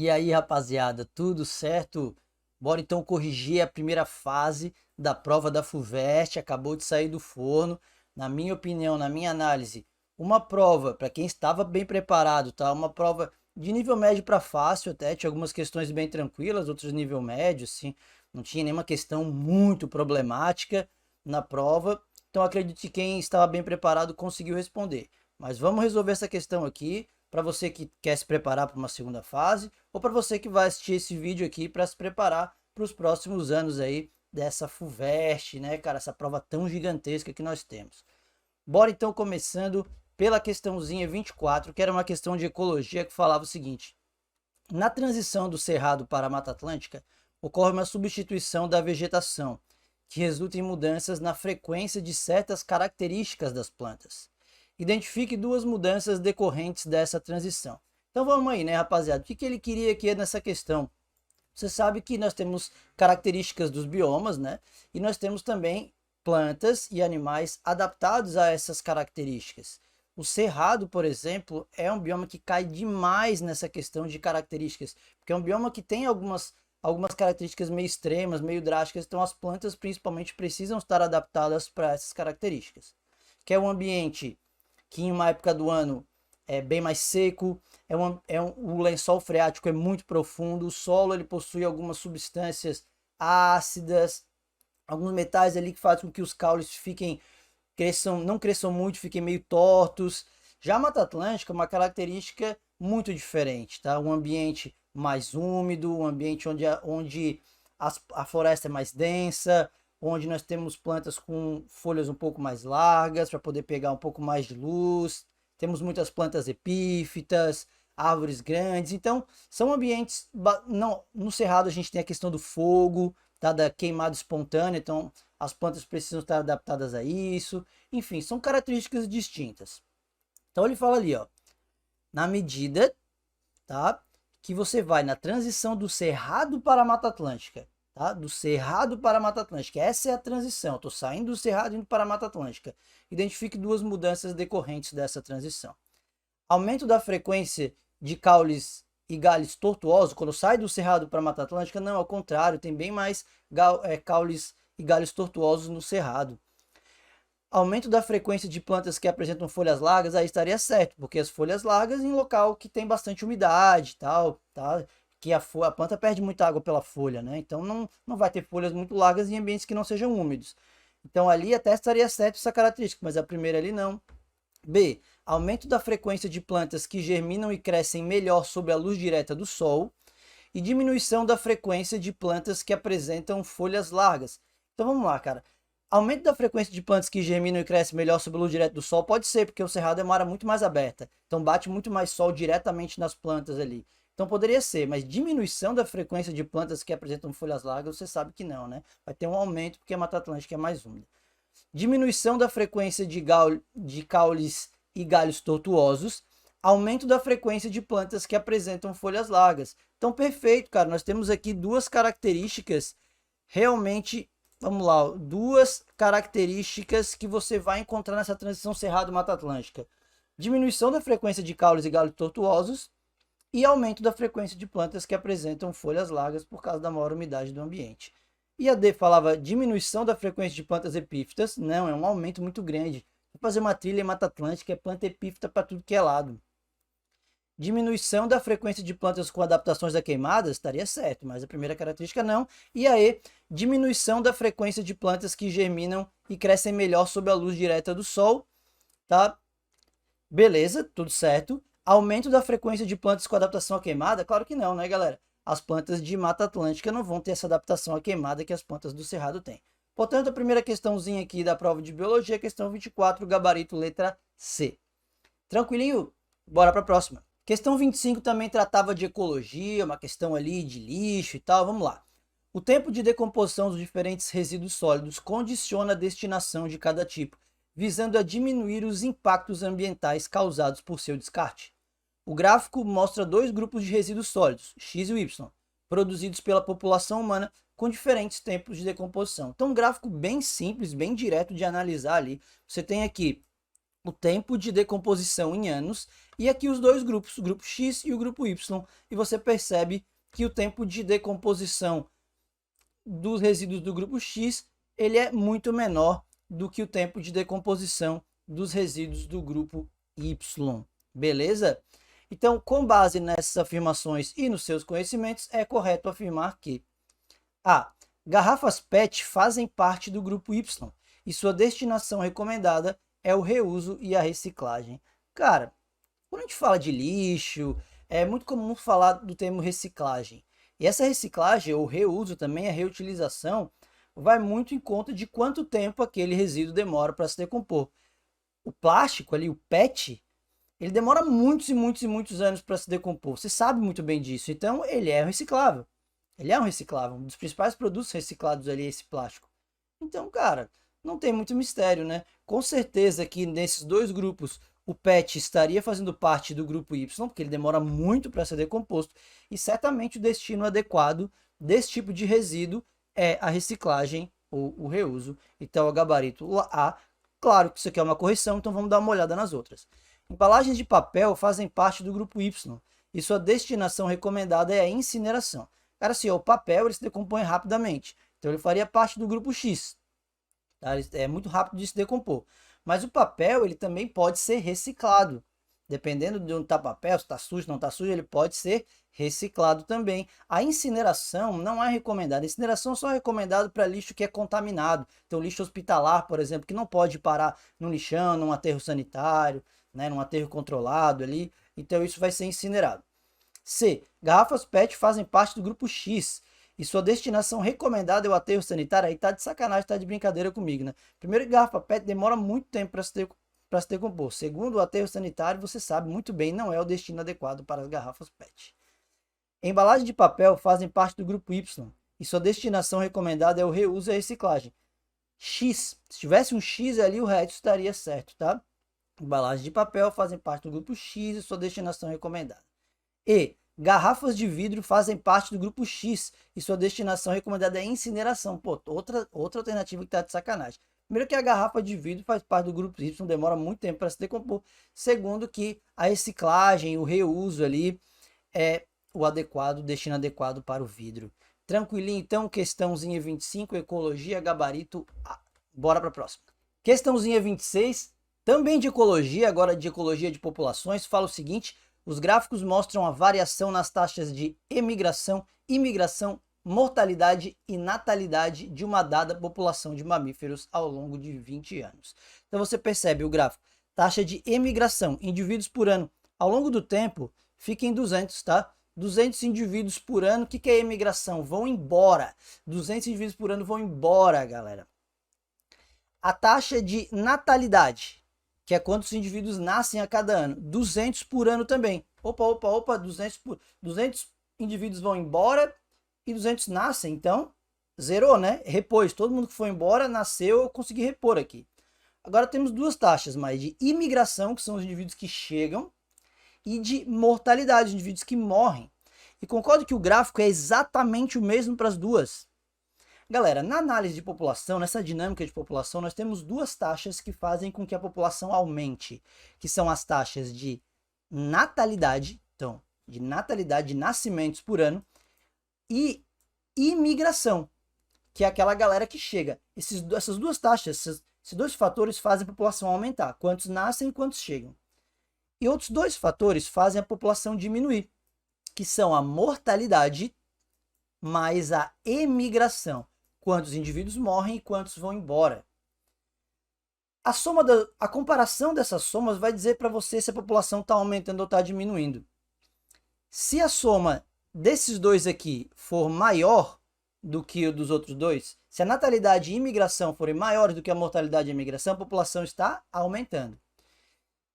E aí, rapaziada, tudo certo? Bora então corrigir a primeira fase da prova da FUVEST, acabou de sair do forno. Na minha opinião, na minha análise, uma prova para quem estava bem preparado, tá? Uma prova de nível médio para fácil até, tinha algumas questões bem tranquilas, outras nível médio, assim, não tinha nenhuma questão muito problemática na prova. Então acredito que quem estava bem preparado conseguiu responder. Mas vamos resolver essa questão aqui para você que quer se preparar para uma segunda fase ou para você que vai assistir esse vídeo aqui para se preparar para os próximos anos aí dessa FUVEST, né, cara, essa prova tão gigantesca que nós temos. Bora então começando pela questãozinha 24, que era uma questão de ecologia que falava o seguinte: na transição do Cerrado para a Mata Atlântica, ocorre uma substituição da vegetação, que resulta em mudanças na frequência de certas características das plantas. Identifique duas mudanças decorrentes dessa transição. Então vamos aí, né, rapaziada? O que ele queria aqui nessa questão? Você sabe que nós temos características dos biomas, né? E nós temos também plantas e animais adaptados a essas características. O cerrado, por exemplo, é um bioma que cai demais nessa questão de características, porque é um bioma que tem algumas características meio extremas, meio drásticas, então as plantas principalmente precisam estar adaptadas para essas características. Que é um ambiente que em uma época do ano é bem mais seco, o lençol freático é muito profundo, o solo ele possui algumas substâncias ácidas, alguns metais ali que fazem com que os caules não cresçam muito, fiquem meio tortos. Já a Mata Atlântica é uma característica muito diferente, tá? Um ambiente mais úmido, um ambiente onde a floresta é mais densa, onde nós temos plantas com folhas um pouco mais largas para poder pegar um pouco mais de luz. Temos muitas plantas epífitas, árvores grandes. Então, são ambientes. Não, no Cerrado a gente tem a questão do fogo, tá? Da queimada espontânea. Então, as plantas precisam estar adaptadas a isso. Enfim, são características distintas. Então, ele fala ali, ó, na medida, tá? Que você vai na transição do Cerrado para a Mata Atlântica, tá? Do Cerrado para a Mata Atlântica. Essa é a transição. Estou saindo do Cerrado e indo para a Mata Atlântica. Identifique duas mudanças decorrentes dessa transição. Aumento da frequência de caules e galhos tortuosos, quando sai do Cerrado para a Mata Atlântica, não, ao contrário, tem bem mais caules e galhos tortuosos no Cerrado. Aumento da frequência de plantas que apresentam folhas largas, aí estaria certo, porque as folhas largas em local que tem bastante umidade e tal, tá? Que a planta perde muita água pela folha, né? Então não vai ter folhas muito largas em ambientes que não sejam úmidos. Então ali até estaria certo essa característica, mas a primeira ali não. B. Aumento da frequência de plantas que germinam e crescem melhor sob a luz direta do sol. E diminuição da frequência de plantas que apresentam folhas largas. Então vamos lá, cara. Aumento da frequência de plantas que germinam e crescem melhor sob a luz direta do sol pode ser, porque o cerrado é uma área muito mais aberta. Então bate muito mais sol diretamente nas plantas ali. Então poderia ser, mas diminuição da frequência de plantas que apresentam folhas largas, você sabe que não, né? Vai ter um aumento porque a Mata Atlântica é mais úmida. Diminuição da frequência de caules e galhos tortuosos. Aumento da frequência de plantas que apresentam folhas largas. Então, perfeito, cara. Nós temos aqui duas características realmente. Vamos lá, duas características que você vai encontrar nessa transição Cerrado-Mata Atlântica: diminuição da frequência de caules e galhos tortuosos e aumento da frequência de plantas que apresentam folhas largas por causa da maior umidade do ambiente. E a D falava diminuição da frequência de plantas epífitas. Não, é um aumento muito grande. Vou fazer uma trilha em Mata Atlântica, é planta epífita para tudo que é lado. Diminuição da frequência de plantas com adaptações a queimadas, estaria certo, mas a primeira característica não. E a E, diminuição da frequência de plantas que germinam e crescem melhor sob a luz direta do sol, tá? Beleza, tudo certo. Aumento da frequência de plantas com adaptação à queimada? Claro que não, né, galera? As plantas de Mata Atlântica não vão ter essa adaptação à queimada que as plantas do Cerrado têm. Portanto, a primeira questãozinha aqui da prova de biologia, questão 24, gabarito letra C. Tranquilinho? Bora para a próxima. Questão 25 também tratava de ecologia, uma questão ali de lixo e tal. Vamos lá. O tempo de decomposição dos diferentes resíduos sólidos condiciona a destinação de cada tipo, visando a diminuir os impactos ambientais causados por seu descarte. O gráfico mostra dois grupos de resíduos sólidos, X e Y, produzidos pela população humana com diferentes tempos de decomposição. Então, um gráfico bem simples, bem direto de analisar ali. Você tem aqui o tempo de decomposição em anos, e aqui os dois grupos, o grupo X e o grupo Y, e você percebe que o tempo de decomposição dos resíduos do grupo X, ele é muito menor do que o tempo de decomposição dos resíduos do grupo Y, beleza? Então, com base nessas afirmações e nos seus conhecimentos, é correto afirmar que a. Garrafas PET fazem parte do grupo Y e sua destinação recomendada é o reuso e a reciclagem. Cara, quando a gente fala de lixo, é muito comum falar do termo reciclagem. E essa reciclagem, ou reuso também, a reutilização, vai muito em conta de quanto tempo aquele resíduo demora para se decompor. O plástico ali, o PET, ele demora muitos e muitos e muitos anos para se decompor. Você sabe muito bem disso. Então, ele é reciclável. Ele é um reciclável. Um dos principais produtos reciclados ali é esse plástico. Então, cara, não tem muito mistério, né? Com certeza que nesses dois grupos, o PET estaria fazendo parte do grupo Y, porque ele demora muito para ser decomposto. E certamente o destino adequado desse tipo de resíduo é a reciclagem ou o reuso. Então, o gabarito A, claro que isso aqui é uma correção, então vamos dar uma olhada nas outras. Embalagens de papel fazem parte do grupo Y e sua destinação recomendada é a incineração. Cara, assim, o papel ele se decompõe rapidamente, então ele faria parte do grupo X. Tá? É muito rápido de se decompor. Mas o papel ele também pode ser reciclado. Dependendo de onde está o papel, se está sujo, não está sujo, ele pode ser reciclado também. A incineração não é recomendada. A incineração só é recomendada para lixo que é contaminado. Então, lixo hospitalar, por exemplo, que não pode parar no lixão, num aterro sanitário, né, num aterro controlado ali. Então, isso vai ser incinerado. C. Garrafas PET fazem parte do grupo X e sua destinação recomendada é o aterro sanitário. Aí tá de sacanagem, tá de brincadeira comigo, né? Primeiro, garrafa PET demora muito tempo para se decompor. Segundo, o aterro sanitário, você sabe muito bem, não é o destino adequado para as garrafas PET. Embalagens de papel fazem parte do grupo Y e sua destinação recomendada é o reuso e a reciclagem. X. Se tivesse um X ali, o resto estaria certo, tá? Embalagens de papel fazem parte do grupo X e sua destinação recomendada. E. Garrafas de vidro fazem parte do grupo X e sua destinação recomendada é incineração. Pô, outra alternativa que tá de sacanagem. Primeiro que a garrafa de vidro faz parte do grupo Y, demora muito tempo para se decompor. Segundo que a reciclagem, o reuso ali é o adequado, o destino adequado para o vidro. Tranquilinho, então, questãozinha 25, ecologia, gabarito A. Bora para a próxima. Questãozinha 26, também de ecologia, agora de ecologia de populações, fala o seguinte: os gráficos mostram a variação nas taxas de emigração, imigração, mortalidade e natalidade de uma dada população de mamíferos ao longo de 20 anos. Então você percebe o gráfico, taxa de emigração, indivíduos por ano, ao longo do tempo, fica em 200, tá? 200 indivíduos por ano, o que é imigração? Vão embora. 200 indivíduos por ano vão embora, galera. A taxa de natalidade, que é quantos indivíduos nascem a cada ano. 200 por ano também. Opa, 200 indivíduos vão embora e 200 nascem, então zerou, né? Repôs, todo mundo que foi embora, nasceu, eu consegui repor aqui. Agora temos duas taxas mais de imigração, que são os indivíduos que chegam, e de mortalidade, os indivíduos que morrem. E concordo que o gráfico é exatamente o mesmo para as duas. Galera, na análise de população, nessa dinâmica de população, nós temos duas taxas que fazem com que a população aumente, que são as taxas de natalidade, então, de natalidade de nascimentos por ano, e imigração, que é aquela galera que chega. Essas duas taxas, esses dois fatores fazem a população aumentar, quantos nascem e quantos chegam. E outros dois fatores fazem a população diminuir, que são a mortalidade mais a emigração. Quantos indivíduos morrem e quantos vão embora. A comparação dessas somas vai dizer para você se a população está aumentando ou está diminuindo. Se a soma desses dois aqui for maior do que o dos outros dois, se a natalidade e imigração forem maiores do que a mortalidade e imigração, a população está aumentando.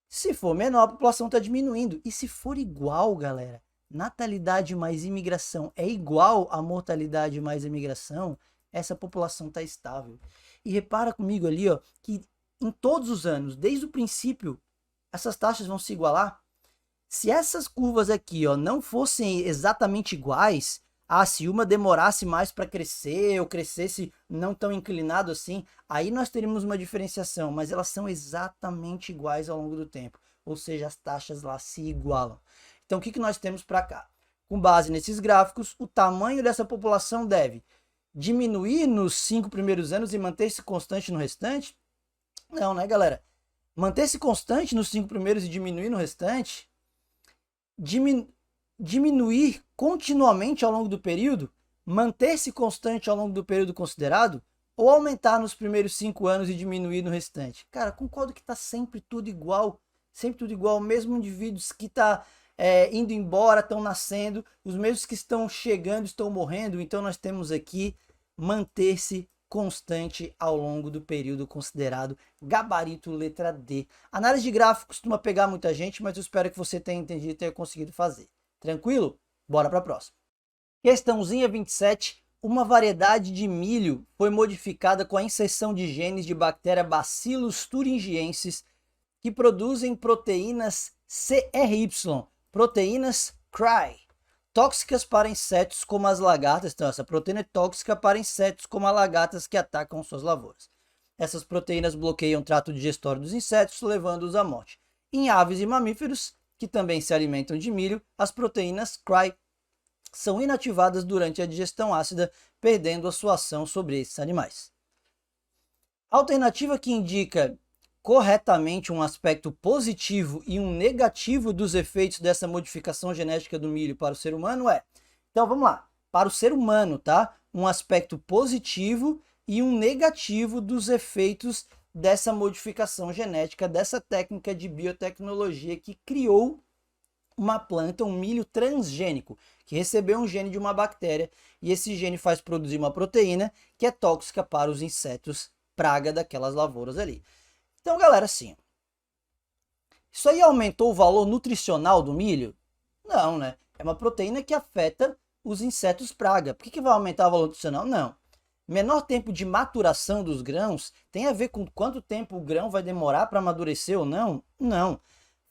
Se for menor, a população está diminuindo. E se for igual, galera, natalidade mais imigração é igual a mortalidade mais imigração, essa população está estável. E repara comigo ali, ó, que em todos os anos, desde o princípio, essas taxas vão se igualar. Se essas curvas aqui, ó, não fossem exatamente iguais, Ah, se uma demorasse mais para crescer ou crescesse não tão inclinado assim, aí nós teríamos uma diferenciação, mas elas são exatamente iguais ao longo do tempo, ou seja, as taxas lá se igualam. Então, o que nós temos para cá? Com base nesses gráficos, o tamanho dessa população deve diminuir nos 5 primeiros anos e manter-se constante no restante? Não, né, galera? Manter-se constante nos 5 primeiros e diminuir no restante? Diminuir continuamente ao longo do período? Manter-se constante ao longo do período considerado? Ou aumentar nos primeiros 5 anos e diminuir no restante? Cara, concordo que está sempre tudo igual. Sempre tudo igual. Mesmo indivíduos que tá indo embora, estão nascendo. Os mesmos que estão chegando, estão morrendo. Então nós temos aqui manter-se constante ao longo do período considerado, gabarito letra D. Análise de gráfico costuma pegar muita gente, mas eu espero que você tenha entendido e tenha conseguido fazer. Tranquilo? Bora para a próxima. Questãozinha 27. Uma variedade de milho foi modificada com a inserção de genes de bactéria Bacillus thuringiensis que produzem proteínas CRY, proteínas CRY, tóxicas para insetos como as lagartas. Então, essa proteína é tóxica para insetos como as lagartas que atacam suas lavouras. Essas proteínas bloqueiam o trato digestório dos insetos, levando-os à morte. Em aves e mamíferos, que também se alimentam de milho, as proteínas CRY são inativadas durante a digestão ácida, perdendo a sua ação sobre esses animais. A alternativa que indica corretamente um aspecto positivo e um negativo dos efeitos dessa modificação genética do milho para o ser humano é... Então vamos lá, para o ser humano, tá? Um aspecto positivo e um negativo dos efeitos dessa modificação genética, dessa técnica de biotecnologia que criou uma planta, um milho transgênico, que recebeu um gene de uma bactéria e esse gene faz produzir uma proteína que é tóxica para os insetos praga daquelas lavouras ali. Então, galera, assim, isso aí aumentou o valor nutricional do milho? Não, né? É uma proteína que afeta os insetos praga. Por que vai aumentar o valor nutricional? Não. Menor tempo de maturação dos grãos tem a ver com quanto tempo o grão vai demorar para amadurecer ou não? Não.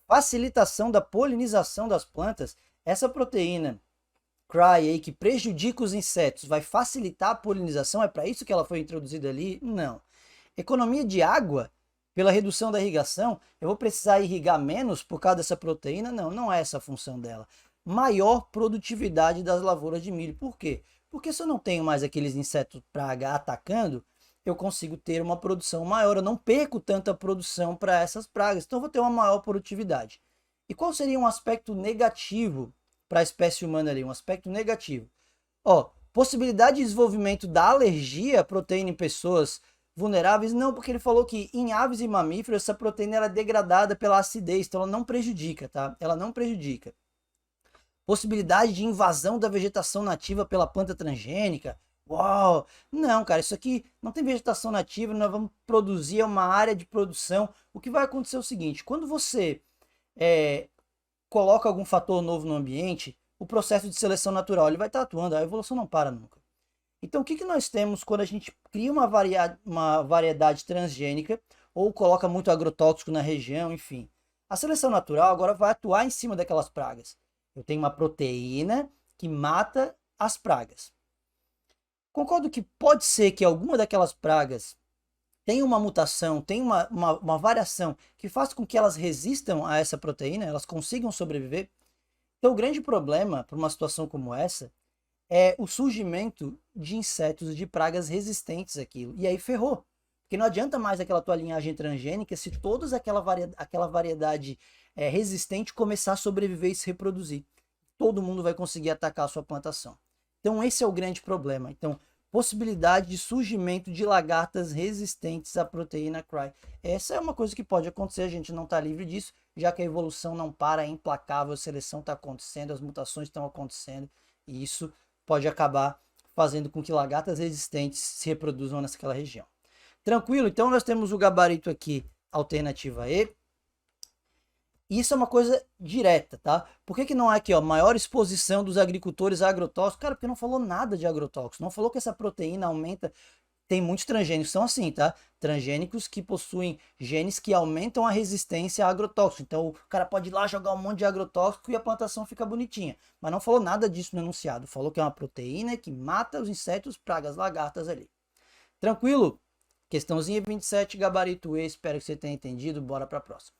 Facilitação da polinização das plantas. Essa proteína CRY aí, que prejudica os insetos, vai facilitar a polinização? É para isso que ela foi introduzida ali? Não. Economia de água, pela redução da irrigação, eu vou precisar irrigar menos por causa dessa proteína? Não, não é essa a função dela. Maior produtividade das lavouras de milho. Por quê? Porque se eu não tenho mais aqueles insetos praga atacando, eu consigo ter uma produção maior, eu não perco tanta produção para essas pragas, então eu vou ter uma maior produtividade. E qual seria um aspecto negativo para a espécie humana ali? Um aspecto negativo. Ó, possibilidade de desenvolvimento da alergia à proteína em pessoas vulneráveis? Não, porque ele falou que em aves e mamíferos essa proteína é degradada pela acidez, então ela não prejudica, tá? Ela não prejudica. Possibilidade de invasão da vegetação nativa pela planta transgênica? Uau! Não, cara, isso aqui não tem vegetação nativa, nós vamos produzir uma área de produção. O que vai acontecer é o seguinte, quando você coloca algum fator novo no ambiente, o processo de seleção natural ele vai estar atuando, a evolução não para nunca. Então, o que nós temos quando a gente cria uma variedade transgênica ou coloca muito agrotóxico na região, enfim? A seleção natural agora vai atuar em cima daquelas pragas. Eu tenho uma proteína que mata as pragas. Concordo que pode ser que alguma daquelas pragas tenha uma mutação, tenha uma variação que faça com que elas resistam a essa proteína, elas consigam sobreviver. Então, o grande problema para uma situação como essa é o surgimento de insetos, de pragas resistentes àquilo. E aí ferrou. Porque não adianta mais aquela tua linhagem transgênica se toda aquela variedade resistente começar a sobreviver e se reproduzir. Todo mundo vai conseguir atacar a sua plantação. Então esse é o grande problema. Então, possibilidade de surgimento de lagartas resistentes à proteína CRY. Essa é uma coisa que pode acontecer, a gente não está livre disso, já que a evolução não para, é implacável, a seleção está acontecendo, as mutações estão acontecendo, e isso pode acabar fazendo com que lagartas resistentes se reproduzam naquela região. Tranquilo? Então nós temos o gabarito aqui, alternativa E. Isso é uma coisa direta, tá? Por que não é aqui, ó, maior exposição dos agricultores a agrotóxicos? Cara, porque não falou nada de agrotóxicos, não falou que essa proteína aumenta, tem muitos transgênicos que são assim, tá? Transgênicos que possuem genes que aumentam a resistência a agrotóxicos. Então o cara pode ir lá jogar um monte de agrotóxico e a plantação fica bonitinha. Mas não falou nada disso no enunciado. Falou que é uma proteína que mata os insetos, pragas, lagartas ali. Tranquilo? Questãozinha 27, gabarito E. Espero que você tenha entendido. Bora para a próxima.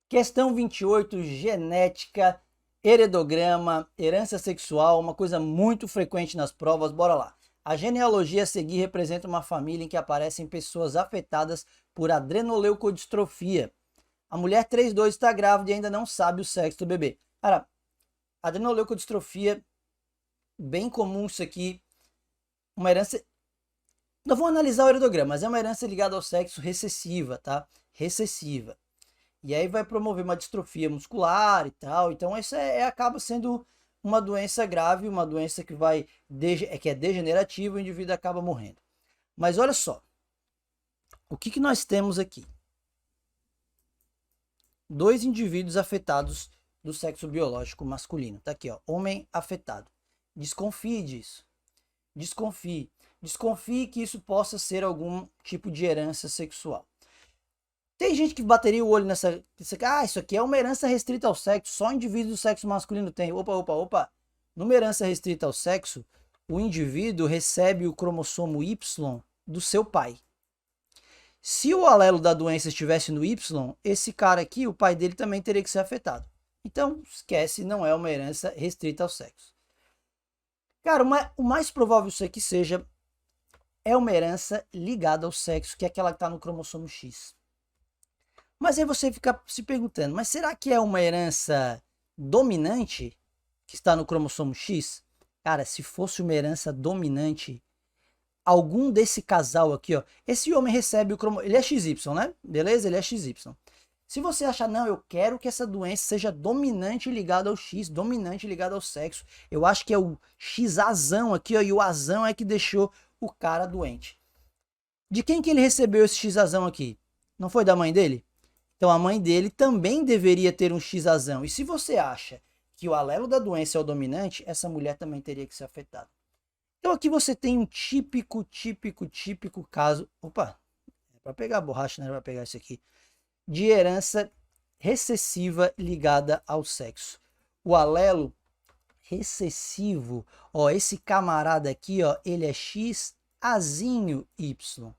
Questão 28, genética, heredograma, herança sexual, uma coisa muito frequente nas provas. Bora lá. A genealogia a seguir representa uma família em que aparecem pessoas afetadas por adrenoleucodistrofia. A mulher 32 está grávida e ainda não sabe o sexo do bebê. Cara, adrenoleucodistrofia, bem comum isso aqui. Uma herança... Não vou analisar o heredograma, mas é uma herança ligada ao sexo recessiva, tá? Recessiva. E aí vai promover uma distrofia muscular e tal. Então isso acaba sendo uma doença grave, uma doença que que é degenerativa, o indivíduo acaba morrendo. Mas olha só, o que nós temos aqui? 2 indivíduos afetados do sexo biológico masculino. Tá aqui, ó, homem afetado. Desconfie disso. Desconfie. Desconfie que isso possa ser algum tipo de herança sexual. Tem gente que bateria o olho nessa... isso aqui é uma herança restrita ao sexo, só indivíduos do sexo masculino tem. Opa. Numa herança restrita ao sexo, o indivíduo recebe o cromossomo Y do seu pai. Se o alelo da doença estivesse no Y, esse cara aqui, o pai dele também teria que ser afetado. Então, esquece, não é uma herança restrita ao sexo. Cara, o mais provável isso aqui seja é uma herança ligada ao sexo, que é aquela que está no cromossomo X. Mas aí você fica se perguntando, mas será que é uma herança dominante que está no cromossomo X? Cara, se fosse uma herança dominante, algum desse casal aqui, ó, esse homem recebe o cromossomo, ele é XY, né? Beleza? Ele é XY. Se você achar, não, eu quero que essa doença seja dominante ligada ao X, dominante ligada ao sexo, eu acho que é o XAzão aqui, ó, e o Azão é que deixou o cara doente. De quem que ele recebeu esse XAzão aqui? Não foi da mãe dele? Então a mãe dele também deveria ter um XAzão. E se você acha que o alelo da doença é o dominante, essa mulher também teria que ser afetada. Então aqui você tem um típico caso... Opa, é para pegar a borracha, não era para pegar isso aqui. De herança recessiva ligada ao sexo. O alelo recessivo, ó, esse camarada aqui, ó, ele é XAzinho Y.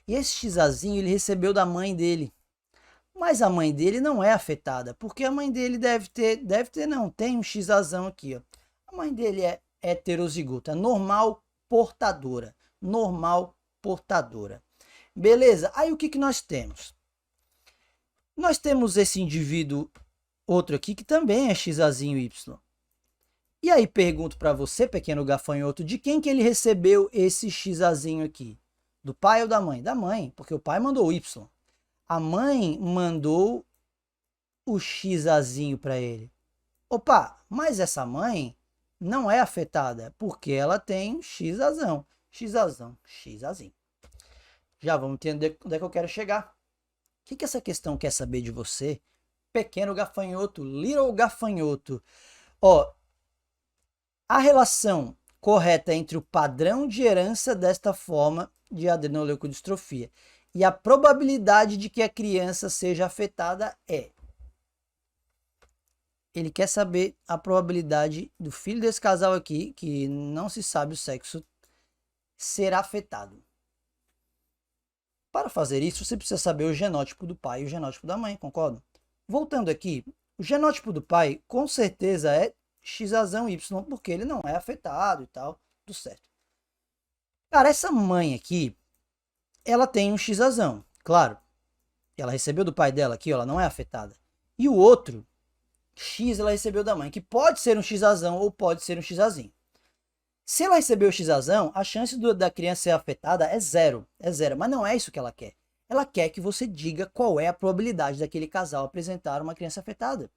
E esse XAzinho ele recebeu da mãe dele. Mas a mãe dele não é afetada, porque a mãe dele tem um XAzão aqui, ó. A mãe dele é heterozigota, normal portadora, Beleza? Aí o que nós temos? Nós temos esse indivíduo, outro aqui, que também é XAzinho Y. E aí pergunto para você, pequeno gafanhoto, de quem que ele recebeu esse XAzinho aqui? Do pai ou da mãe? Da mãe, porque o pai mandou o Y. A mãe mandou o XAzinho para ele. Opa, mas essa mãe não é afetada, porque ela tem um XAzão. XAzinho. Já vamos entender onde é que eu quero chegar. O que essa questão quer saber de você? Pequeno gafanhoto, little gafanhoto. Ó, a relação correta entre o padrão de herança desta forma de adrenoleucodistrofia e a probabilidade de que a criança seja afetada é... Ele quer saber a probabilidade do filho desse casal aqui, que não se sabe o sexo, ser afetado. Para fazer isso, você precisa saber o genótipo do pai e o genótipo da mãe, concorda? Voltando aqui, o genótipo do pai com certeza é XAzão Y, porque ele não é afetado e tal, tudo certo. Cara, essa mãe aqui, ela tem um XAzão, claro. Ela recebeu do pai dela aqui, ó, ela não é afetada. E o outro, X, ela recebeu da mãe, que pode ser um XAzão ou pode ser um XAzinho. Se ela recebeu o XAzão, a chance da criança ser afetada é zero, mas não é isso que ela quer. Ela quer que você diga qual é a probabilidade daquele casal apresentar uma criança afetada.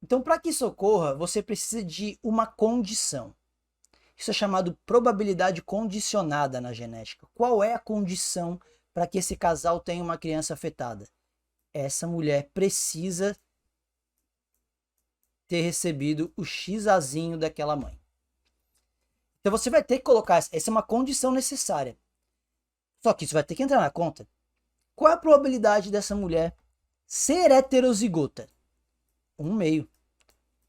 Então, para que isso ocorra, você precisa de uma condição. Isso é chamado probabilidade condicionada na genética. Qual é a condição para que esse casal tenha uma criança afetada? Essa mulher precisa ter recebido o XAzinho daquela mãe. Então você vai ter que colocar, essa é uma condição necessária. Só que isso vai ter que entrar na conta. Qual é a probabilidade dessa mulher ser heterozigota? 1,5.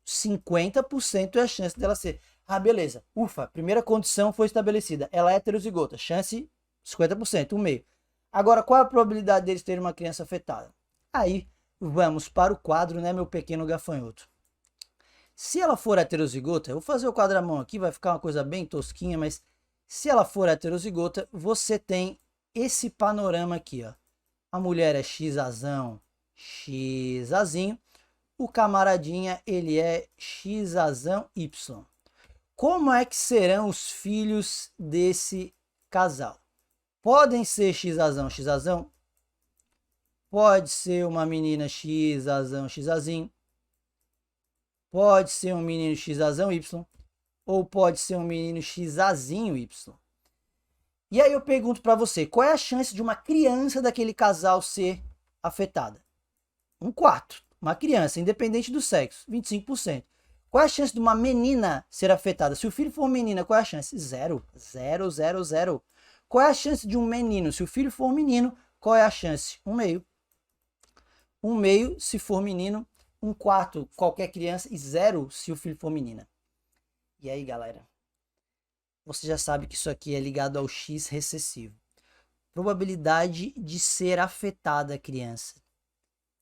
50% é a chance dela ser. Ah, beleza. Ufa, primeira condição foi estabelecida. Ela é heterozigota. Chance 50%, 1,5. Agora, qual é a probabilidade deles terem uma criança afetada? Aí, vamos para o quadro, né, meu pequeno gafanhoto. Se ela for heterozigota, eu vou fazer o quadramão aqui, vai ficar uma coisa bem tosquinha, mas se ela for heterozigota, você tem esse panorama aqui, ó. A mulher é XAzão, XAzinho. O camaradinha, ele é XAzão Y. Como é que serão os filhos desse casal? Podem ser XAzão, XAzão? Pode ser uma menina XAzão, XAzinho. Pode ser um menino XAzão Y. Ou pode ser um menino XAzinho Y. E aí eu pergunto para você, qual é a chance de uma criança daquele casal ser afetada? 1/4. Uma criança, independente do sexo, 25%. Qual é a chance de uma menina ser afetada? Se o filho for menina, qual é a chance? 0. 0, 0, 0. Qual é a chance de um menino? Se o filho for menino, qual é a chance? 1,5. 1,5 se for menino, 1/4 qualquer criança e 0 se o filho for menina. E aí, galera? Você já sabe que isso aqui é ligado ao X recessivo. Probabilidade de ser afetada a criança.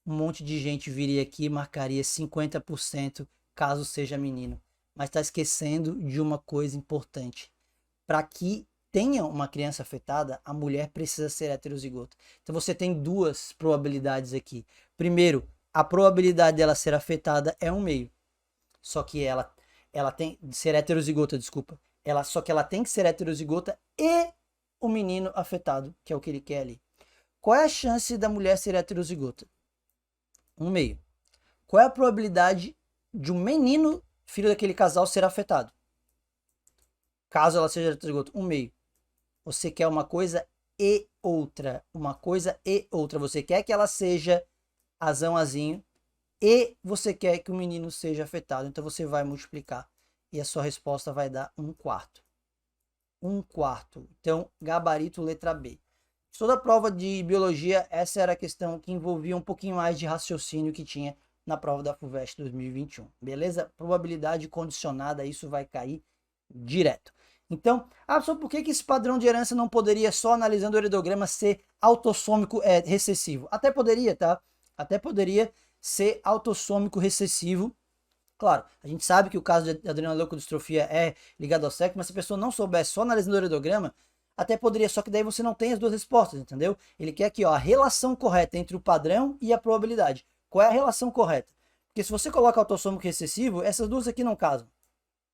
Um monte de gente viria aqui e marcaria 50% caso seja menino. Mas está esquecendo de uma coisa importante. Para que tenha uma criança afetada, a mulher precisa ser heterozigota. Então você tem duas probabilidades aqui. Primeiro, a probabilidade dela ser afetada é 1,5. Só que ela tem de ser heterozigota, desculpa. Só que ela tem que ser heterozigota e o menino afetado, que é o que ele quer ali. Qual é a chance da mulher ser heterozigota? 1,5. Qual é a probabilidade de um menino, filho daquele casal, ser afetado? Caso ela seja heterozigota, 1,5. Você quer uma coisa e outra. Uma coisa e outra. Você quer que ela seja azão, azinho, e você quer que o menino seja afetado. Então você vai multiplicar. E a sua resposta vai dar 1/4. 1/4. Então, gabarito letra B. Toda a prova de biologia, essa era a questão que envolvia um pouquinho mais de raciocínio que tinha na prova da FUVEST 2021. Beleza? Probabilidade condicionada, isso vai cair direto. Então, só por que esse padrão de herança não poderia, só analisando o heredograma, ser autossômico recessivo? Até poderia, tá? Até poderia ser autossômico recessivo. Claro, a gente sabe que o caso de adrenoleucodistrofia é ligado ao sexo, mas se a pessoa não soubesse só analisando o heredograma, até poderia, só que daí você não tem as duas respostas, entendeu? Ele quer aqui, ó, a relação correta entre o padrão e a probabilidade. Qual é a relação correta? Porque se você coloca autossômico recessivo, essas duas aqui não casam.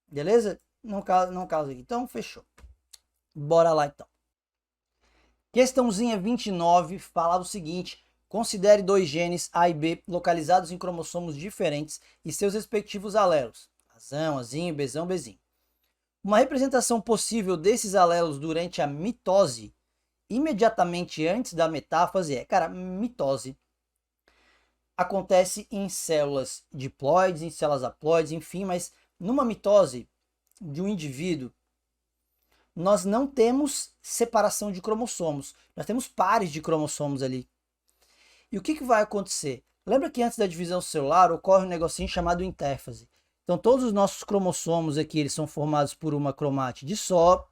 Beleza? Não casam aqui. Então, fechou. Bora lá, então. Questãozinha 29 fala o seguinte: considere dois genes A e B localizados em cromossomos diferentes e seus respectivos alelos. Azão, Azinho, Bzão, Bzinho. Uma representação possível desses alelos durante a mitose, imediatamente antes da metáfase, mitose acontece em células diploides, em células haploides, enfim, mas numa mitose de um indivíduo, nós não temos separação de cromossomos, nós temos pares de cromossomos ali. E o que vai acontecer? Lembra que antes da divisão celular ocorre um negocinho chamado intérfase. Então todos os nossos cromossomos aqui, eles são formados por uma cromátide só.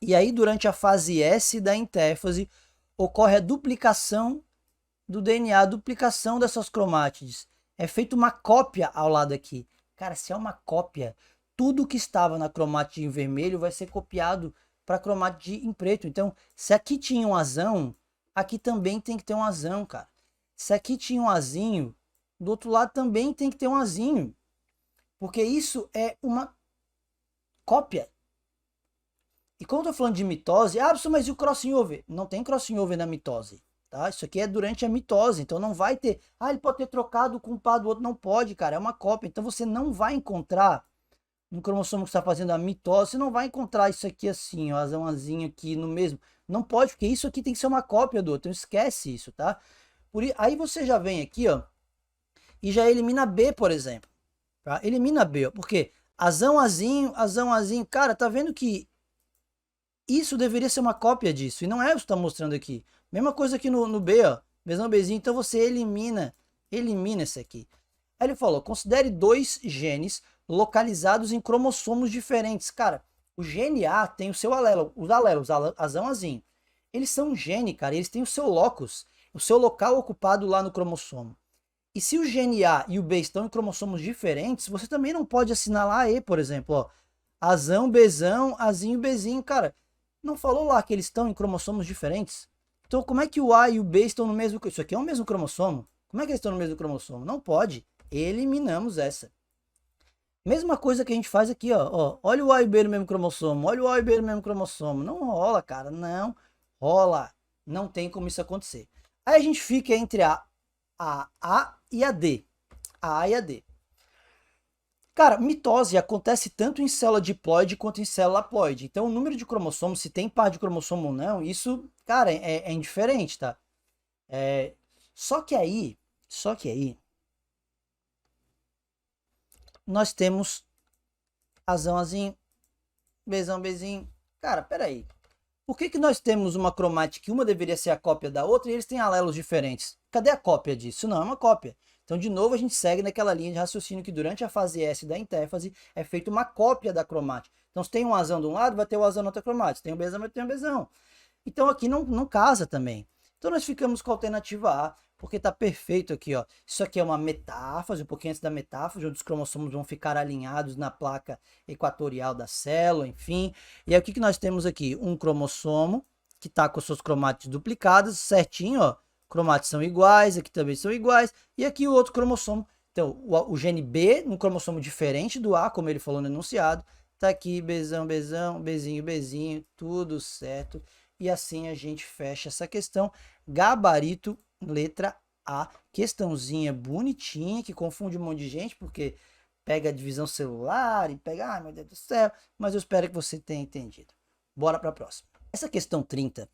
E aí durante a fase S da intérfase ocorre a duplicação do DNA, a duplicação dessas cromátides. É feita uma cópia ao lado aqui. Cara, se é uma cópia, tudo que estava na cromátide em vermelho vai ser copiado para a cromátide em preto. Então, se aqui tinha um azão, aqui também tem que ter um azão, cara. Se aqui tinha um azinho, do outro lado também tem que ter um azinho. Porque isso é uma cópia. E quando eu tô falando de mitose, mas e o crossing over? Não tem crossing over na mitose, tá? Isso aqui é durante a mitose, então não vai ter... ele pode ter trocado com um par do outro. Não pode, cara, é uma cópia. Então você não vai encontrar, no cromossomo que está fazendo a mitose, você não vai encontrar isso aqui assim, ó, azãozinho aqui no mesmo. Não pode, porque isso aqui tem que ser uma cópia do outro. Então esquece isso, tá? Aí você já vem aqui, ó, e já elimina B, por exemplo. Tá? Elimina B, ó, porque azão, azinho, cara, tá vendo que Isso deveria ser uma cópia disso, e não é o que está mostrando aqui. Mesma coisa aqui no B, ó. Bzão, Bzinho, então você elimina esse aqui. Aí ele falou, considere 2 genes localizados em cromossomos diferentes. Cara, o gene A tem o seu alelo, os alelos, azão, azinho. Eles são um gene, cara, eles têm o seu locus, o seu local ocupado lá no cromossomo. E se o gene A e o B estão em cromossomos diferentes, você também não pode assinalar E, por exemplo, ó. Azão, Bzão, azinho, Bzinho, cara. Não falou lá que eles estão em cromossomos diferentes? Então como é que o A e o B estão no mesmo... Isso aqui é o mesmo cromossomo? Como é que eles estão no mesmo cromossomo? Não pode. Eliminamos essa. Mesma coisa que a gente faz aqui, ó. Olha o A e o B no mesmo cromossomo. Olha o A e o B no mesmo cromossomo. Não rola, cara. Não rola. Não tem como isso acontecer. Aí a gente fica entre a e a D. A A e a D. Cara, mitose acontece tanto em célula diploide quanto em célula haploide. Então, o número de cromossomos, se tem par de cromossomo ou não, isso, cara, é indiferente, tá? Só que aí, nós temos azão, azinho, Bzão, Bzinho. Cara, peraí. Por que nós temos uma cromática que uma deveria ser a cópia da outra e eles têm alelos diferentes? Cadê a cópia disso? Não é uma cópia. Então, de novo, a gente segue naquela linha de raciocínio que durante a fase S da interfase é feita uma cópia da cromática. Então, se tem um azão de um lado, vai ter o azão na outra cromática. Se tem um Bzão, vai ter um Bzão. Então, aqui não casa também. Então, nós ficamos com a alternativa A, porque está perfeito aqui, ó. Isso aqui é uma metáfase, um pouquinho antes da metáfase, onde os cromossomos vão ficar alinhados na placa equatorial da célula, enfim. E aí, o que nós temos aqui? Um cromossomo que está com suas cromátides duplicadas, certinho, ó. Cromátides são iguais, aqui também são iguais. E aqui o outro cromossomo. Então, o gene B, um cromossomo diferente do A, como ele falou no enunciado, tá aqui, Bzão, Bzão, Bzinho, Bzinho, tudo certo. E assim a gente fecha essa questão. Gabarito, letra A. Questãozinha bonitinha, que confunde um monte de gente, porque pega a divisão celular e pega, ai meu Deus do céu, mas eu espero que você tenha entendido. Bora para a próxima. Essa questão 30,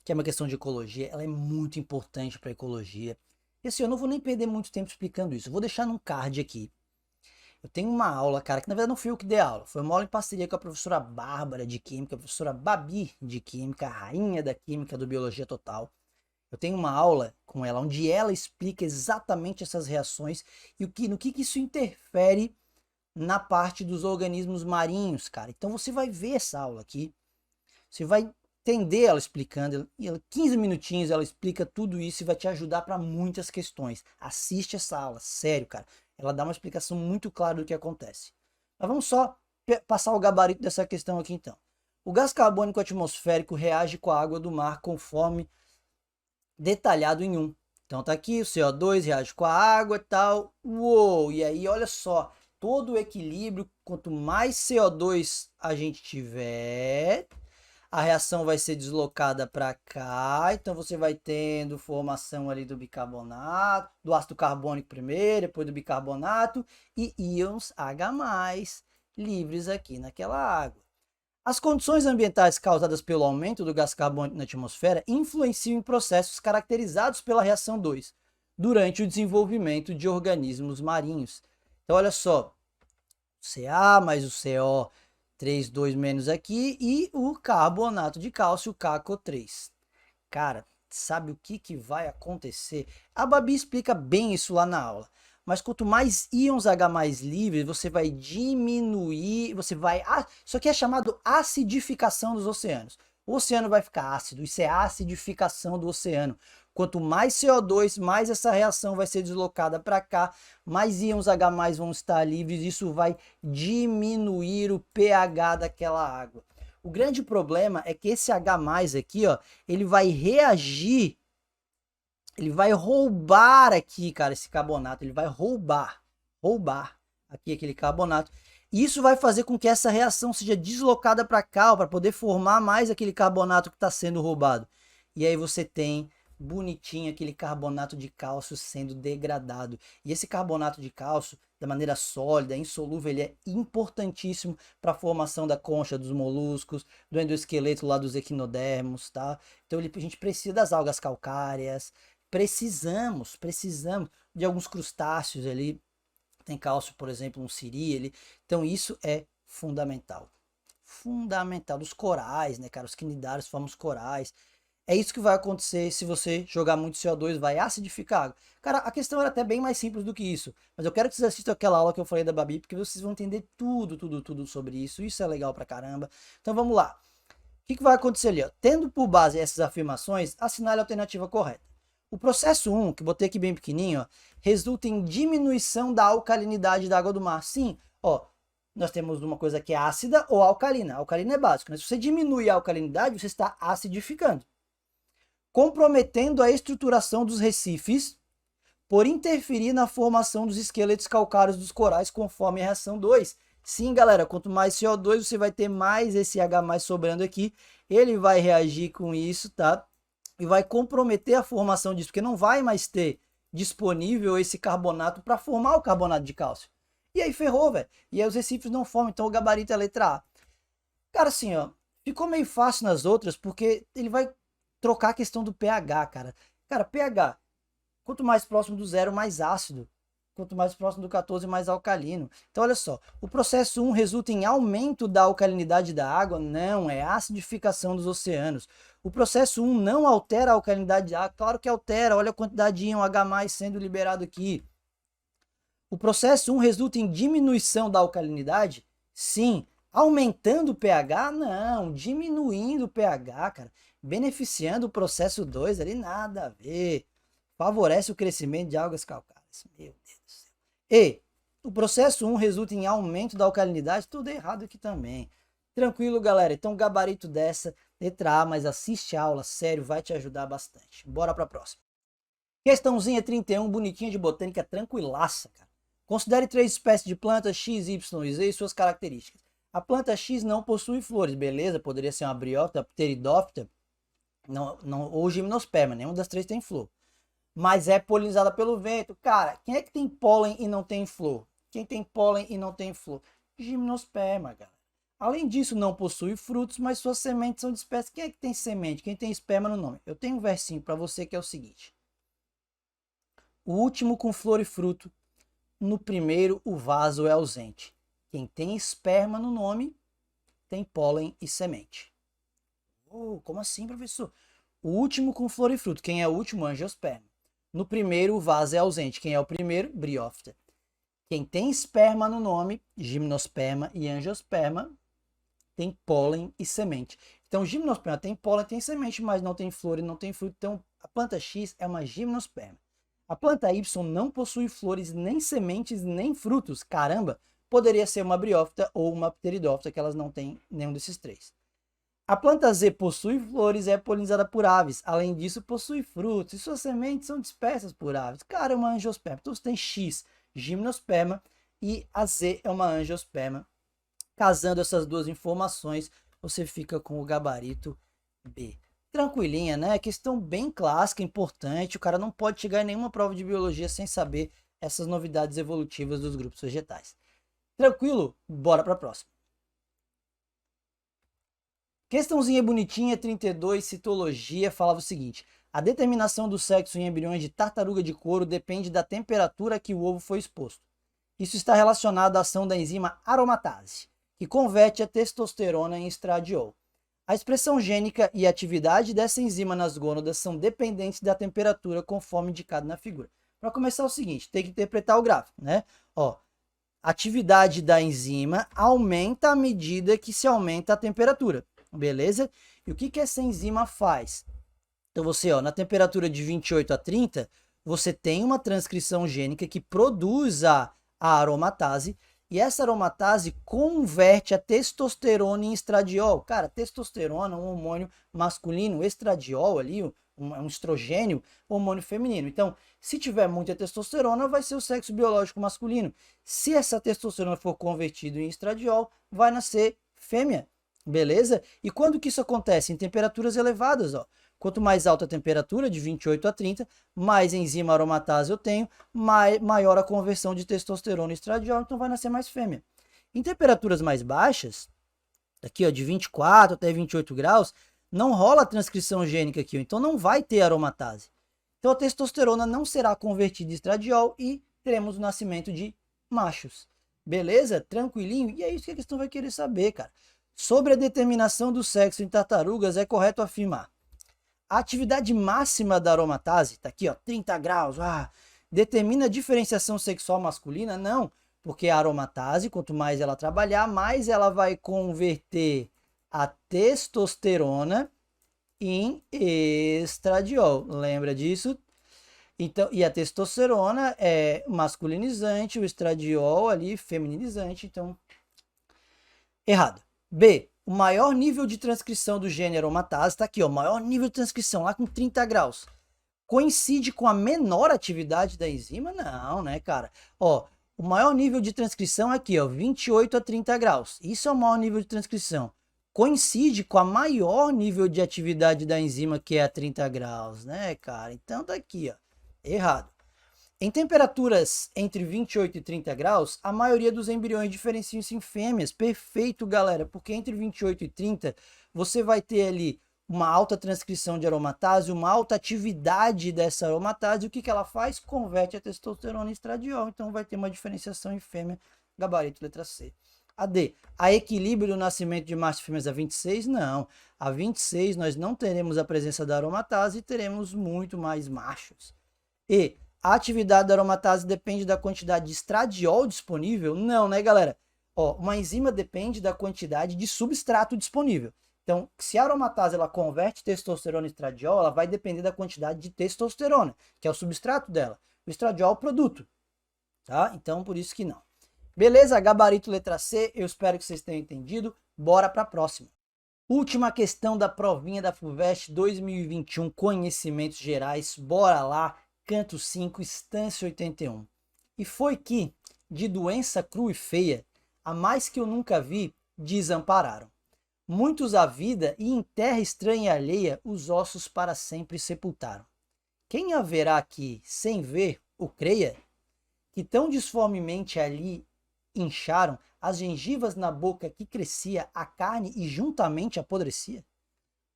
que é uma questão de ecologia, ela é muito importante para a ecologia. E assim, eu não vou nem perder muito tempo explicando isso. Eu vou deixar num card aqui. Eu tenho uma aula, cara, que na verdade não fui eu que dei aula. Foi uma aula em parceria com a professora Bárbara de Química, a professora Babi de Química, a rainha da Química do Biologia Total. Eu tenho uma aula com ela onde ela explica exatamente essas reações e no que isso interfere na parte dos organismos marinhos, cara. Então você vai ver essa aula aqui, você vai entender ela explicando, 15 minutinhos ela explica tudo isso e vai te ajudar para muitas questões. Assiste essa aula, sério, cara. Ela dá uma explicação muito clara do que acontece. Mas vamos só passar o gabarito dessa questão aqui então. O gás carbônico atmosférico reage com a água do mar conforme detalhado em 1. Então tá aqui o CO2 reage com a água e tal. Uou! E aí olha só, todo o equilíbrio, quanto mais CO2 a gente tiver, a reação vai ser deslocada para cá, então você vai tendo formação ali do bicarbonato, do ácido carbônico primeiro, depois do bicarbonato e íons H+, livres aqui naquela água. As condições ambientais causadas pelo aumento do gás carbônico na atmosfera influenciam em processos caracterizados pela reação 2, durante o desenvolvimento de organismos marinhos. Então olha só, Ca mais o CO 3,2 menos aqui e o carbonato de cálcio, CaCO3. Cara, sabe o que vai acontecer? A Babi explica bem isso lá na aula. Mas quanto mais íons H+ livres, você vai diminuir, isso aqui é chamado acidificação dos oceanos. O oceano vai ficar ácido, isso é acidificação do oceano. Quanto mais CO2, mais essa reação vai ser deslocada para cá, mais íons H+ vão estar livres, isso vai diminuir o pH daquela água. O grande problema é que esse H+ aqui, ó, ele vai reagir, ele vai roubar aqui, cara, esse carbonato, ele vai roubar aqui aquele carbonato. E isso vai fazer com que essa reação seja deslocada para cá, para poder formar mais aquele carbonato que está sendo roubado. E aí você tem bonitinho aquele carbonato de cálcio sendo degradado. E esse carbonato de cálcio, da maneira sólida, insolúvel, ele é importantíssimo para a formação da concha dos moluscos, do endoesqueleto lá dos equinodermos, tá? Então a gente precisa das algas calcáreas, precisamos de alguns crustáceos ali, tem cálcio, por exemplo, um siri, então isso é fundamental. fundamental dos corais, né, cara? Os quinidários formam os corais. É isso que vai acontecer se você jogar muito CO2, vai acidificar a água. Cara, a questão era até bem mais simples do que isso. Mas eu quero que vocês assistam aquela aula que eu falei da Babi, porque vocês vão entender tudo sobre isso. Isso é legal pra caramba. Então vamos lá. O que vai acontecer ali? Ó? Tendo por base essas afirmações, assinale a alternativa correta. O processo 1, que botei aqui bem pequenininho, ó, resulta em diminuição da alcalinidade da água do mar. Sim, ó, nós temos uma coisa que é ácida ou alcalina. A alcalina é básico, né? Se você diminui a alcalinidade, você está acidificando, comprometendo a estruturação dos recifes por interferir na formação dos esqueletos calcários dos corais, conforme a reação 2. Sim, galera, quanto mais CO2 você vai ter mais esse H+ sobrando aqui, ele vai reagir com isso, tá? E vai comprometer a formação disso, porque não vai mais ter disponível esse carbonato para formar o carbonato de cálcio. E aí ferrou, velho. E aí os recifes não formam, então o gabarito é a letra A. Cara, assim, ó, ficou meio fácil nas outras, porque ele vai trocar a questão do pH, cara. Cara, pH, quanto mais próximo do 0, mais ácido. Quanto mais próximo do 14, mais alcalino. Então, olha só, o processo 1 resulta em aumento da alcalinidade da água? Não, é acidificação dos oceanos. O processo 1 não altera a alcalinidade da água? Claro que altera, olha a quantidade de íon H+ sendo liberado aqui. O processo 1 resulta em diminuição da alcalinidade? Sim. Aumentando o pH? Não, diminuindo o pH, cara. Beneficiando o processo 2 ali, nada a ver. Favorece o crescimento de algas calcárias. Meu Deus do céu. E o processo 1 resulta em aumento da alcalinidade? Tudo errado aqui também. Tranquilo, galera? Então, gabarito dessa, letra A, mas assiste a aula, sério, vai te ajudar bastante. Bora para a próxima. Questãozinha 31, bonitinha de botânica, tranquilaça, cara. Considere 3 espécies de plantas X, Y e Z e suas características. A planta X não possui flores, beleza? Poderia ser uma briófita, pteridófita, ou gimnosperma, nenhuma das três tem flor. Mas é polinizada pelo vento. Cara, quem é que tem pólen e não tem flor? Quem tem pólen e não tem flor? Gimnosperma, galera. Além disso, não possui frutos, mas suas sementes são de espécies. Quem é que tem semente? Quem tem esperma no nome? Eu tenho um versinho para você que é o seguinte. O último com flor e fruto, no primeiro o vaso é ausente. Quem tem esperma no nome, tem pólen e semente. Como assim, professor? O último com flor e fruto. Quem é o último? Angiosperma. No primeiro, o vaso é ausente. Quem é o primeiro? Briófita. Quem tem esperma no nome, gimnosperma e angiosperma, tem pólen e semente. Então, gimnosperma tem pólen, tem semente, mas não tem flor e não tem fruto. Então, a planta X é uma gimnosperma. A planta Y não possui flores, nem sementes, nem frutos. Caramba, poderia ser uma briófita ou uma pteridófita, que elas não têm nenhum desses três. A planta Z possui flores e é polinizada por aves. Além disso, possui frutos e suas sementes são dispersas por aves. Cara, é uma angiosperma. Então, você tem X, gimnosperma, e a Z é uma angiosperma. Casando essas duas informações, você fica com o gabarito B. Tranquilinha, né? Questão bem clássica, importante. O cara não pode chegar em nenhuma prova de biologia sem saber essas novidades evolutivas dos grupos vegetais. Tranquilo? Bora para a próxima. Questãozinha bonitinha, 32, citologia, falava o seguinte. A determinação do sexo em embriões de tartaruga de couro depende da temperatura a que o ovo foi exposto. Isso está relacionado à ação da enzima aromatase, que converte a testosterona em estradiol. A expressão gênica e a atividade dessa enzima nas gônadas são dependentes da temperatura, conforme indicado na figura. Para começar, é o seguinte, tem que interpretar o gráfico, né? Ó, a atividade da enzima aumenta à medida que se aumenta a temperatura, beleza? E o que essa enzima faz? Então você, ó, na temperatura de 28 a 30, você tem uma transcrição gênica que produz a aromatase, e essa aromatase converte a testosterona em estradiol. Cara, testosterona é um hormônio masculino, estradiol ali, um estrogênio, hormônio feminino. Então, se tiver muita testosterona, vai ser o sexo biológico masculino. Se essa testosterona for convertida em estradiol, vai nascer fêmea, beleza? E quando que isso acontece? Em temperaturas elevadas, ó. Quanto mais alta a temperatura, de 28 a 30, mais enzima aromatase eu tenho, maior a conversão de testosterona e estradiol, então vai nascer mais fêmea. Em temperaturas mais baixas, aqui ó, de 24 até 28 graus, não rola a transcrição gênica aqui, então não vai ter aromatase. Então a testosterona não será convertida em estradiol e teremos o nascimento de machos. Beleza? Tranquilinho? E é isso que a questão vai querer saber, cara. Sobre a determinação do sexo em tartarugas, é correto afirmar: a atividade máxima da aromatase, tá aqui, ó, 30 graus, determina a diferenciação sexual masculina? Não, porque a aromatase, quanto mais ela trabalhar, mais ela vai converter a testosterona em estradiol. Lembra disso? Então, e a testosterona é masculinizante, o estradiol ali feminilizante, então errado. B. O maior nível de transcrição do gene aromatase está aqui, ó, maior nível de transcrição lá com 30 graus. Coincide com a menor atividade da enzima? Não, né, cara? Ó, o maior nível de transcrição é aqui, ó, 28 a 30 graus. Isso é o maior nível de transcrição. Coincide com a maior nível de atividade da enzima, que é a 30 graus, né, cara? Então tá aqui, ó, errado. Em temperaturas entre 28 e 30 graus, a maioria dos embriões diferenciam-se em fêmeas. Perfeito, galera, porque entre 28 e 30 você vai ter ali uma alta transcrição de aromatase, uma alta atividade dessa aromatase. O que ela faz? Converte a testosterona em estradiol. Então vai ter uma diferenciação em fêmea, gabarito letra C. A D. A equilíbrio do nascimento de machos e fêmeas a 26? Não. A 26 nós não teremos a presença da aromatase e teremos muito mais machos. E a atividade da aromatase depende da quantidade de estradiol disponível? Não, né, galera? Ó, uma enzima depende da quantidade de substrato disponível. Então, se a aromatase ela converte testosterona em estradiol, ela vai depender da quantidade de testosterona, que é o substrato dela. O estradiol é o produto, tá? Então, por isso que não. Beleza? Gabarito letra C, eu espero que vocês tenham entendido. Bora para a próxima. Última questão da provinha da FUVEST 2021, conhecimentos gerais. Bora lá. Canto 5, Estância 81. E foi que, de doença crua e feia, a mais que eu nunca vi, desampararam. Muitos à vida e em terra estranha e alheia, os ossos para sempre sepultaram. Quem haverá que, sem ver, o creia? Que tão disformemente ali incharam as gengivas na boca que crescia a carne e juntamente apodrecia?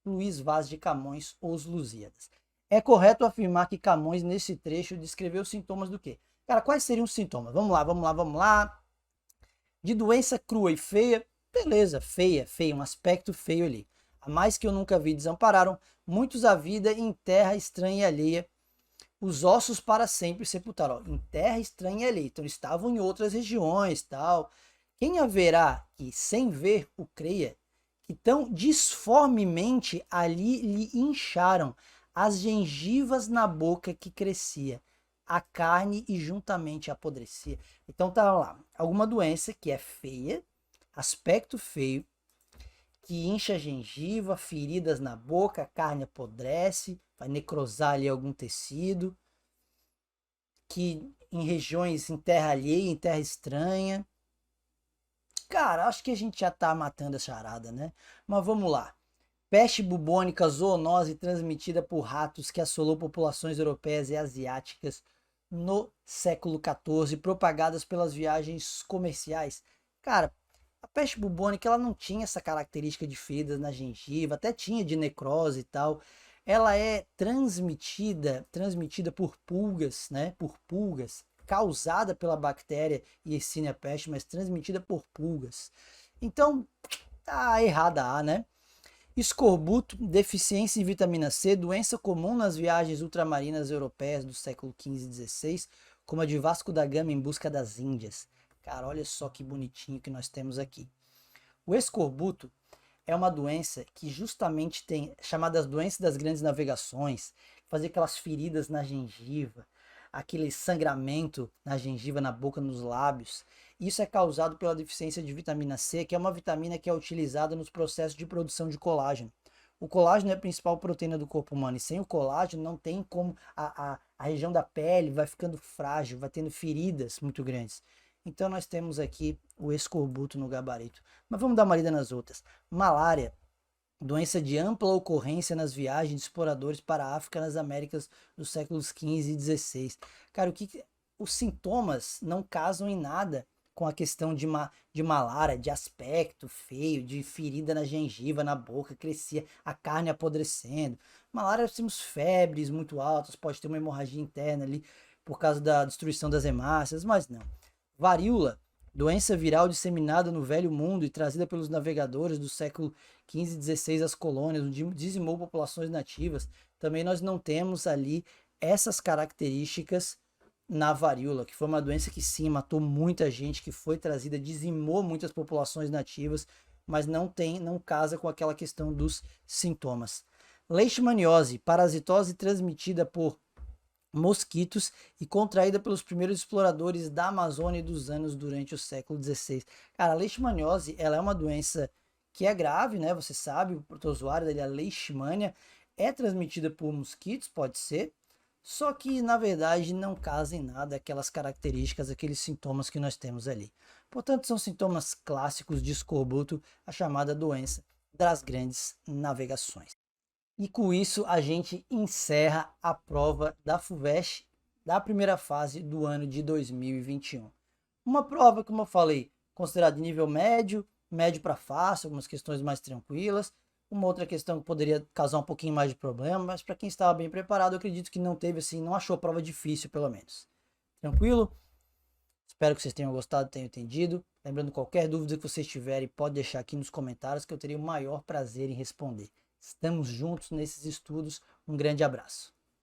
Luiz Vaz de Camões, Os Lusíadas. É correto afirmar que Camões, nesse trecho, descreveu sintomas do quê? Cara, quais seriam os sintomas? Vamos lá. De doença crua e feia, beleza, feia, um aspecto feio ali. A mais que eu nunca vi, desampararam, muitos à vida em terra estranha e alheia, os ossos para sempre sepultaram. Ó, em terra estranha e alheia, então estavam em outras regiões, tal. Quem haverá que, sem ver, o creia? Que tão disformemente ali lhe incharam as gengivas na boca que crescia, a carne e juntamente apodrecia. Então tá lá, alguma doença que é feia, aspecto feio, que incha a gengiva, feridas na boca, a carne apodrece, vai necrosar ali algum tecido, que em regiões em terra alheia, em terra estranha. Cara, acho que a gente já tá matando a charada, né? Mas vamos lá. Peste bubônica, zoonose transmitida por ratos que assolou populações europeias e asiáticas no século XIV, propagadas pelas viagens comerciais. Cara, a peste bubônica ela não tinha essa característica de feridas na gengiva, até tinha de necrose e tal. Ela é transmitida por pulgas, né? Por pulgas, causada pela bactéria Yersinia pestis, mas transmitida por pulgas. Então, tá errada a, né? Escorbuto, deficiência em vitamina C, doença comum nas viagens ultramarinas europeias do século XV e XVI, como a de Vasco da Gama em busca das Índias. Cara, olha só que bonitinho que nós temos aqui. O escorbuto é uma doença que justamente tem, chamadas doenças das grandes navegações, fazer aquelas feridas na gengiva, aquele sangramento na gengiva, na boca, nos lábios. Isso é causado pela deficiência de vitamina C, que é uma vitamina que é utilizada nos processos de produção de colágeno. O colágeno é a principal proteína do corpo humano, e sem o colágeno não tem como a região da pele vai ficando frágil, vai tendo feridas muito grandes. Então nós temos aqui o escorbuto no gabarito. Mas vamos dar uma lida nas outras. Malária, doença de ampla ocorrência nas viagens de exploradores para a África nas Américas dos séculos XV e XVI. Cara, os sintomas não casam em nada com a questão de malária, de aspecto feio, de ferida na gengiva, na boca, crescia, a carne apodrecendo. Malária, temos febres muito altas, pode ter uma hemorragia interna ali por causa da destruição das hemácias, mas não. Varíola, Doença viral disseminada no Velho Mundo e trazida pelos navegadores do século XV e XVI às colônias, onde dizimou populações nativas. Também nós não temos ali essas características na varíola, que foi uma doença que sim, matou muita gente, que foi trazida, dizimou muitas populações nativas, mas não casa com aquela questão dos sintomas. Leishmaniose, parasitose transmitida por mosquitos e contraída pelos primeiros exploradores da Amazônia e dos anos durante o século XVI. Cara, a leishmaniose, ela é uma doença que é grave, né? Você sabe, o protozoário dele, a leishmania, é transmitida por mosquitos, pode ser, só que na verdade não causa em nada aquelas características, aqueles sintomas que nós temos ali. Portanto, são sintomas clássicos de escorbuto, a chamada doença das grandes navegações. E com isso a gente encerra a prova da FUVEST da primeira fase do ano de 2021. Uma prova, como eu falei, considerada de nível médio, médio para fácil, algumas questões mais tranquilas. Uma outra questão que poderia causar um pouquinho mais de problema, mas para quem estava bem preparado, eu acredito que não teve assim, não achou a prova difícil, pelo menos. Tranquilo? Espero que vocês tenham gostado, tenham entendido. Lembrando, qualquer dúvida que vocês tiverem, pode deixar aqui nos comentários que eu teria o maior prazer em responder. Estamos juntos nesses estudos. Um grande abraço.